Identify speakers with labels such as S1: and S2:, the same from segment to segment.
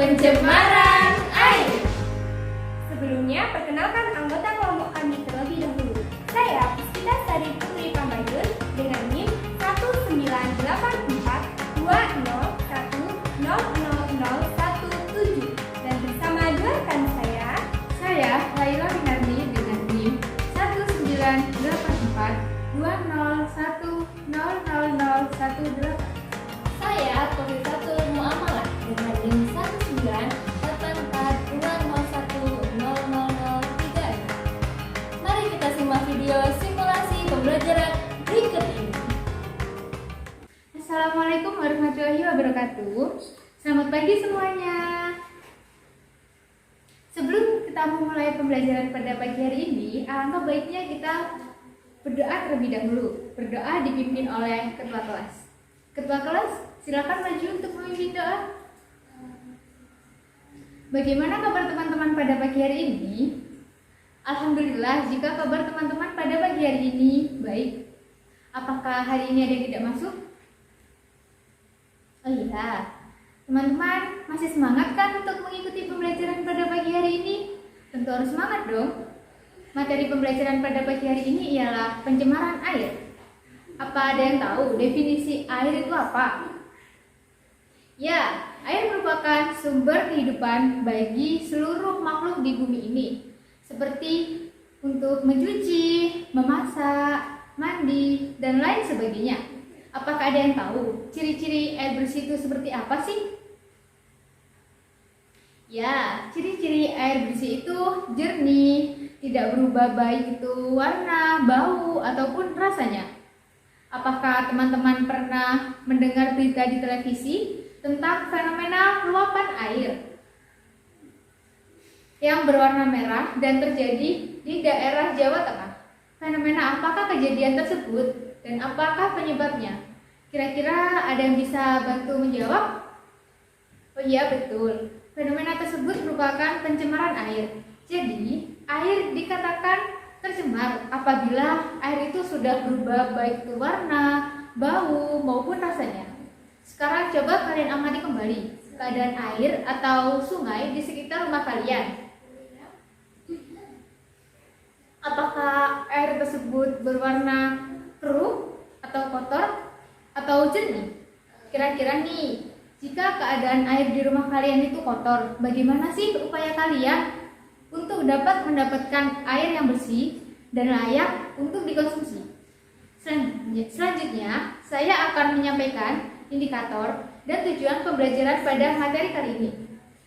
S1: Pencemaran air.
S2: Sebelumnya, perkenalkan anggota kelompok kami terlebih dahulu. Saya Puspita Sari Putri Pambayun dengan NIM 1984201000017 dan bersama dua rekan saya
S1: Laila Winardi dengan NIM 1984201000018.
S3: Saya Kofifatul Muamalah dengan NIM 19842010003. Mari kita simak video simulasi pembelajaran berikut ini.
S1: Assalamualaikum warahmatullahi wabarakatuh. Selamat pagi semuanya. Sebelum kita memulai pembelajaran pada pagi hari ini, alangkah baiknya kita berdoa terlebih dahulu. Berdoa dipimpin oleh ketua kelas. Ketua kelas, silakan maju untuk memimpin doa. Bagaimana kabar teman-teman pada pagi hari ini? Alhamdulillah, jika kabar teman-teman pada pagi hari ini baik. Apakah hari ini ada yang tidak masuk? Oh iya, teman-teman masih semangat kan untuk mengikuti pembelajaran pada pagi hari ini? Tentu harus semangat dong. Materi pembelajaran pada pagi hari ini ialah pencemaran air. Apa ada yang tahu definisi air itu apa? Ya, air merupakan sumber kehidupan bagi seluruh makhluk di bumi ini. Seperti untuk mencuci, memasak, mandi, dan lain sebagainya. Apakah ada yang tahu ciri-ciri air bersih itu seperti apa sih? Ya, ciri-ciri air bersih itu jernih, tidak berubah baik itu warna, bau, ataupun rasanya. Apakah teman-teman pernah mendengar berita di televisi tentang fenomena luapan air yang berwarna merah dan terjadi di daerah Jawa Tengah? Fenomena apakah kejadian tersebut dan apakah penyebabnya? Kira-kira ada yang bisa bantu menjawab? Oh iya, betul. Fenomena tersebut merupakan pencemaran air. Jadi, air dikatakan tercemar apabila air itu sudah berubah baik itu warna, bau, maupun rasanya. Sekarang coba kalian amati kembali keadaan air atau sungai di sekitar rumah kalian. Apakah air tersebut berwarna keruh atau kotor atau jernih? Kira-kira nih, jika keadaan air di rumah kalian itu kotor, bagaimana sih upaya kalian untuk dapat mendapatkan air yang bersih dan layak untuk dikonsumsi? Selanjutnya, saya akan menyampaikan indikator dan tujuan pembelajaran pada materi kali ini.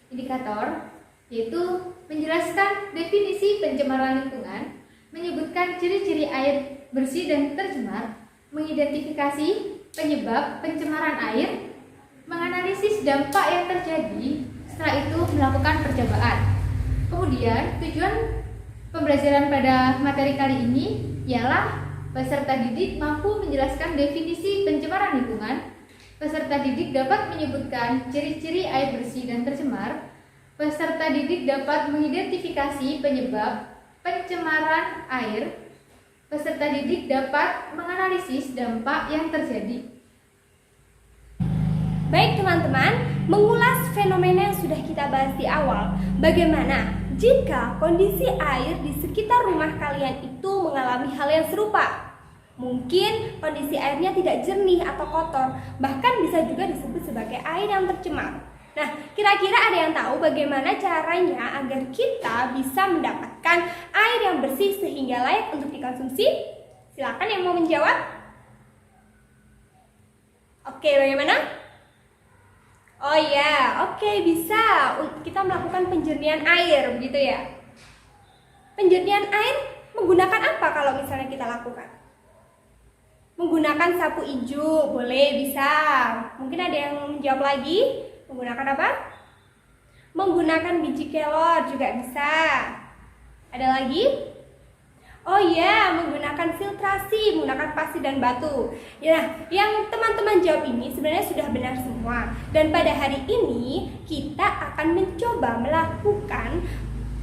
S1: Indikator yaitu menjelaskan definisi pencemaran lingkungan, menyebutkan ciri-ciri air bersih dan tercemar, mengidentifikasi penyebab pencemaran air, menganalisis dampak yang terjadi, setelah itu melakukan percobaan. Kemudian tujuan pembelajaran pada materi kali ini ialah peserta didik mampu menjelaskan definisi pencemaran lingkungan. Peserta didik dapat menyebutkan ciri-ciri air bersih dan tercemar. Peserta didik dapat mengidentifikasi penyebab pencemaran air. Peserta didik dapat menganalisis dampak yang terjadi.
S2: Baik teman-teman, mengulas fenomena yang sudah kita bahas di awal. Bagaimana jika kondisi air di sekitar rumah kalian itu mengalami hal yang serupa? Mungkin kondisi airnya tidak jernih atau kotor, bahkan bisa juga disebut sebagai air yang tercemar. Nah, kira-kira ada yang tahu bagaimana caranya agar kita bisa mendapatkan air yang bersih sehingga layak untuk dikonsumsi? Silakan yang mau menjawab. Oke, bagaimana? Oh ya, oke, bisa. Kita melakukan penjernihan air, begitu ya. Penjernihan air menggunakan apa kalau misalnya kita lakukan? Menggunakan sapu ijuk, boleh, bisa. Mungkin ada yang menjawab lagi. Menggunakan apa? Menggunakan biji kelor juga bisa. Ada lagi? Oh ya, menggunakan filtrasi, menggunakan pasir dan batu. Ya, yang teman-teman jawab ini sebenarnya sudah benar semua. Dan pada hari ini kita akan mencoba melakukan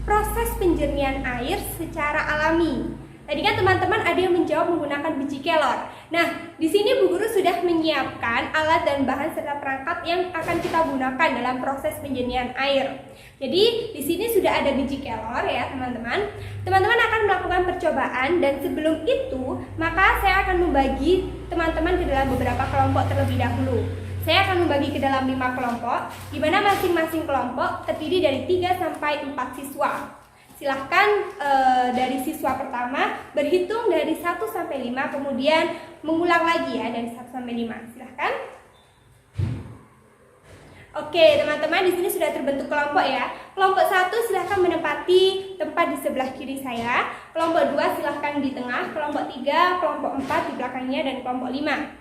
S2: proses penjernihan air secara alami. Tadi kan teman-teman ada yang menjawab menggunakan biji kelor. Nah, di sini Bu Guru sudah menyiapkan alat dan bahan serta perangkat yang akan kita gunakan dalam proses penjernihan air. Jadi, di sini sudah ada biji kelor ya, teman-teman. Teman-teman akan melakukan percobaan dan sebelum itu, maka saya akan membagi teman-teman ke dalam beberapa kelompok terlebih dahulu. Saya akan membagi ke dalam 5 kelompok, di mana masing-masing kelompok terdiri dari 3 sampai 4 siswa. Silahkan dari siswa pertama berhitung dari 1 sampai 5, kemudian mengulang lagi ya dari 1 sampai 5. Silahkan. Oke, teman-teman, di sini sudah terbentuk kelompok ya. Kelompok 1 silahkan menempati tempat di sebelah kiri saya. Kelompok 2 silahkan di tengah. Kelompok 3, kelompok 4 di belakangnya, dan kelompok 5.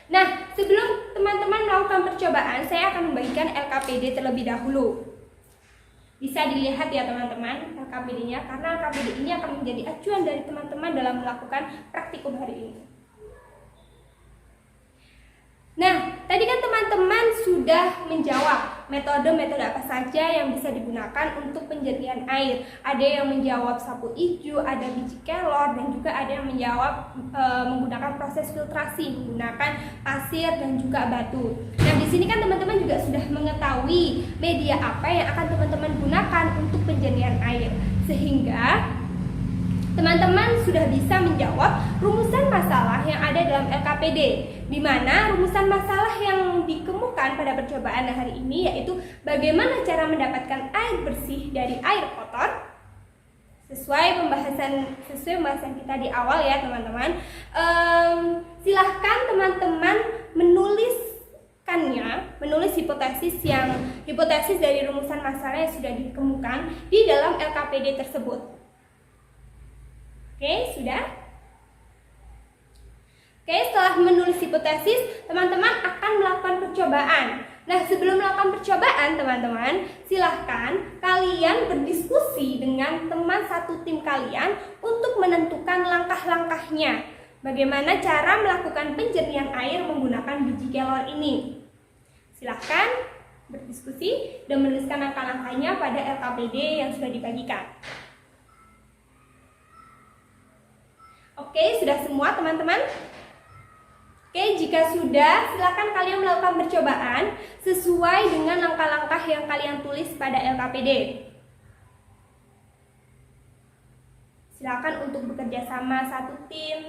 S2: Nah, sebelum teman-teman melakukan percobaan, saya akan membagikan LKPD terlebih dahulu. Bisa dilihat ya teman-teman LKPD-nya, karena LKPD ini akan menjadi acuan dari teman-teman dalam melakukan praktikum hari ini. Nah, tadi kan teman-teman sudah menjawab metode-metode apa saja yang bisa digunakan untuk penjernihan air. Ada yang menjawab sapu ijo, ada biji kelor, dan juga ada yang menjawab menggunakan proses filtrasi menggunakan pasir dan juga batu. Nah, di sini kan teman-teman juga sudah mengetahui media apa yang akan teman-teman gunakan untuk penjernihan air, sehingga teman-teman sudah bisa menjawab rumusan masalah yang ada dalam LKPD, di mana rumusan masalah yang dikemukakan pada percobaan hari ini yaitu bagaimana cara mendapatkan air bersih dari air kotor. Sesuai pembahasan kita di awal ya teman-teman. Silahkan teman-teman menulis hipotesis dari rumusan masalah yang sudah dikemukakan di dalam LKPD tersebut. Oke, sudah? Oke, setelah menulis hipotesis, teman-teman akan melakukan percobaan. Nah, sebelum melakukan percobaan, teman-teman, silahkan kalian berdiskusi dengan teman satu tim kalian untuk menentukan langkah-langkahnya. Bagaimana cara melakukan penjernihan air menggunakan biji kelor ini. Silahkan berdiskusi dan menuliskan langkah-langkahnya pada LKPD yang sudah dibagikan. Oke, sudah semua teman-teman? Oke, jika sudah, silakan kalian melakukan percobaan sesuai dengan langkah-langkah yang kalian tulis pada LKPD. Silakan untuk bekerja sama satu tim.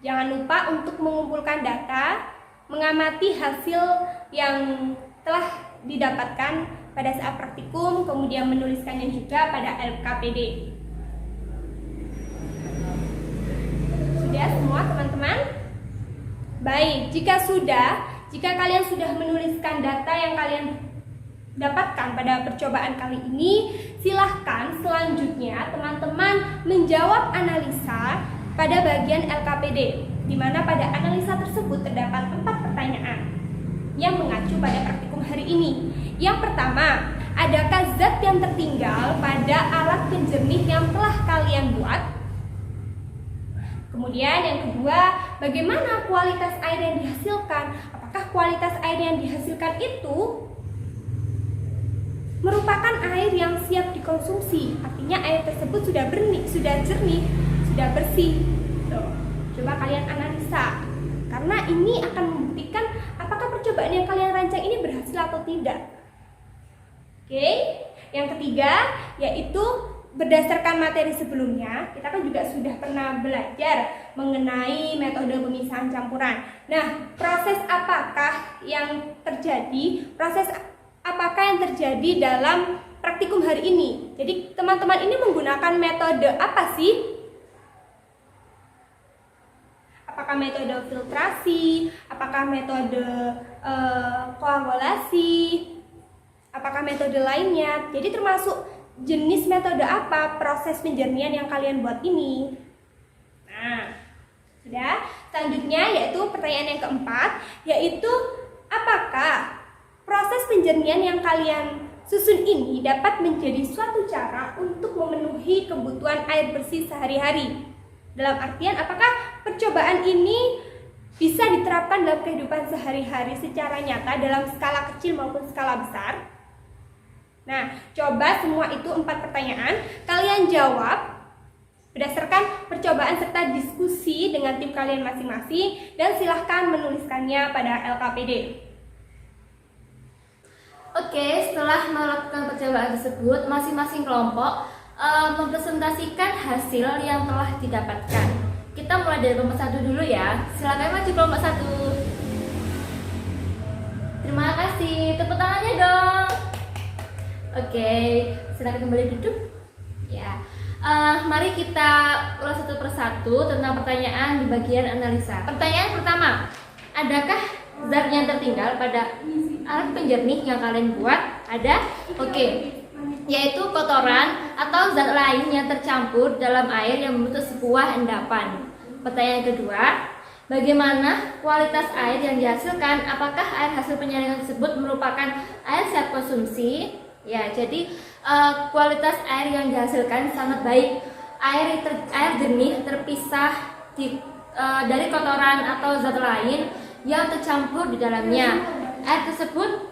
S2: Jangan lupa untuk mengumpulkan data, mengamati hasil yang telah didapatkan pada saat praktikum, kemudian menuliskannya juga pada LKPD. Sudah semua teman-teman? Baik, jika kalian sudah menuliskan data yang kalian dapatkan pada percobaan kali ini, silahkan selanjutnya teman-teman menjawab analisa pada bagian LKPD, di mana pada analisa tersebut terdapat 4 pertanyaan yang mengacu pada praktikum hari ini. Yang pertama, adakah zat yang tertinggal pada alat penjernih yang telah kalian buat? Kemudian yang kedua, bagaimana kualitas air yang dihasilkan? Apakah kualitas air yang dihasilkan itu merupakan air yang siap dikonsumsi? Artinya air tersebut sudah jernih, sudah bersih. Tuh, coba kalian analisa. Karena ini akan membuktikan apakah percobaan yang kalian rancang ini berhasil atau tidak. Oke, yang ketiga yaitu berdasarkan materi sebelumnya, kita kan juga sudah pernah belajar mengenai metode pemisahan campuran. Nah, proses apakah yang terjadi dalam praktikum hari ini? Jadi teman-teman ini menggunakan metode apa sih? Apakah metode filtrasi? Apakah metode koagulasi? Apakah metode lainnya? Jadi termasuk jenis metode apa proses penjernihan yang kalian buat ini? Nah, sudah. Selanjutnya yaitu pertanyaan yang keempat, yaitu apakah proses penjernihan yang kalian susun ini dapat menjadi suatu cara untuk memenuhi kebutuhan air bersih sehari-hari? Dalam artian, apakah percobaan ini bisa diterapkan dalam kehidupan sehari-hari secara nyata dalam skala kecil maupun skala besar? Nah, coba semua itu 4 pertanyaan kalian jawab berdasarkan percobaan serta diskusi dengan tim kalian masing-masing dan silahkan menuliskannya pada LKPD.
S3: Oke, setelah melakukan percobaan tersebut, masing-masing kelompok mempresentasikan hasil yang telah didapatkan. Kita mulai dari kelompok 1 dulu ya. Silakan maju kelompok 1. Terima kasih, tepuk tangannya dong. Oke, silakan kembali duduk. Ya, mari kita ulas satu persatu tentang pertanyaan di bagian analisa. Pertanyaan pertama, adakah zat yang tertinggal pada alat penjernih yang kalian buat? Ada? Oke, yaitu kotoran atau zat lain yang tercampur dalam air yang membentuk sebuah endapan. Pertanyaan kedua, bagaimana kualitas air yang dihasilkan? Apakah air hasil penyaringan tersebut merupakan air siap konsumsi? Ya, jadi kualitas air yang dihasilkan sangat baik. Air jernih terpisah dari kotoran atau zat lain yang tercampur di dalamnya. Air tersebut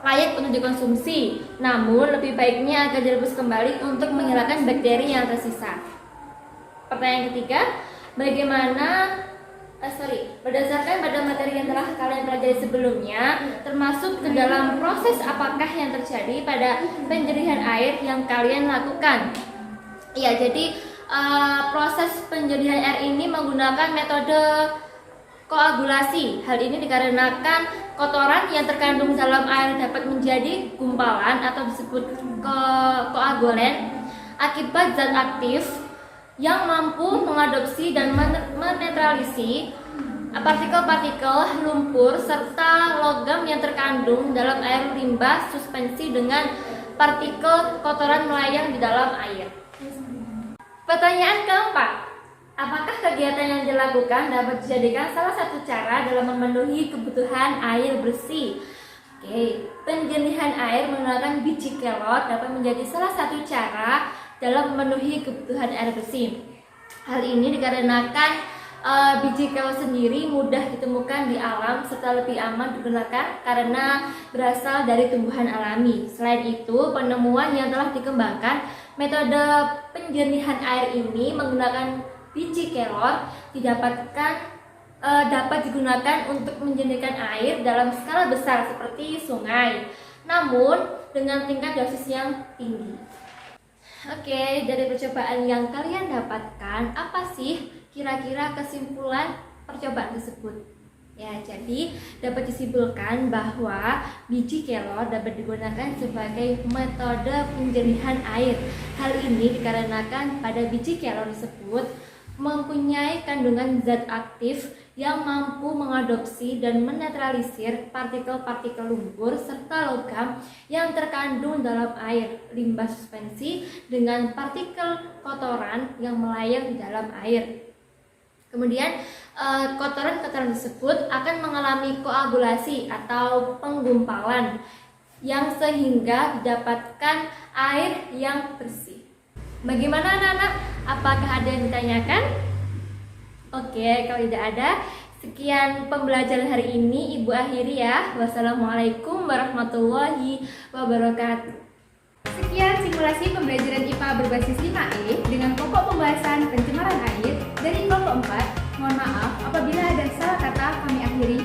S3: layak untuk dikonsumsi, namun lebih baiknya agar direbus kembali untuk menghilangkan bakteri yang tersisa. Pertanyaan ketiga, berdasarkan pada materi yang telah kalian pelajari sebelumnya, termasuk ke dalam proses apakah yang terjadi pada penjernihan air yang kalian lakukan? Ya, jadi proses penjernihan air ini menggunakan metode koagulasi. Hal ini dikarenakan kotoran yang terkandung dalam air dapat menjadi gumpalan atau disebut koagulen akibat zat aktif yang mampu mengadopsi dan menetralisir partikel-partikel lumpur serta logam yang terkandung dalam air limbah suspensi dengan partikel kotoran melayang di dalam air. Pertanyaan keempat, apakah kegiatan yang dilakukan dapat dijadikan salah satu cara dalam memenuhi kebutuhan air bersih? Oke, penjernihan air menggunakan biji kelor dapat menjadi salah satu cara dalam memenuhi kebutuhan air bersih. Hal ini dikarenakan biji kelor sendiri mudah ditemukan di alam serta lebih aman digunakan karena berasal dari tumbuhan alami. Selain itu, penemuan yang telah dikembangkan metode penjernihan air ini menggunakan biji kelor dapat digunakan untuk menjernihkan air dalam skala besar seperti sungai, namun dengan tingkat dosis yang tinggi. Oke, dari percobaan yang kalian dapatkan, apa sih kira-kira kesimpulan percobaan tersebut? Ya, jadi dapat disimpulkan bahwa biji kelor dapat digunakan sebagai metode penjernihan air. Hal ini dikarenakan pada biji kelor tersebut mempunyai kandungan zat aktif yang mampu mengadopsi dan menetralisir partikel-partikel lumpur serta logam yang terkandung dalam air limbah suspensi dengan partikel kotoran yang melayang di dalam air. Kemudian kotoran-kotoran tersebut akan mengalami koagulasi atau penggumpalan yang sehingga didapatkan air yang bersih. Bagaimana anak-anak? Apakah ada yang ditanyakan? Oke, kalau tidak ada, sekian pembelajaran hari ini Ibu akhiri ya. Wassalamualaikum warahmatullahi wabarakatuh.
S1: Sekian simulasi pembelajaran IPA berbasis 5E dengan pokok pembahasan pencemaran air dari kelompok 4. Mohon maaf apabila ada salah kata kami akhiri.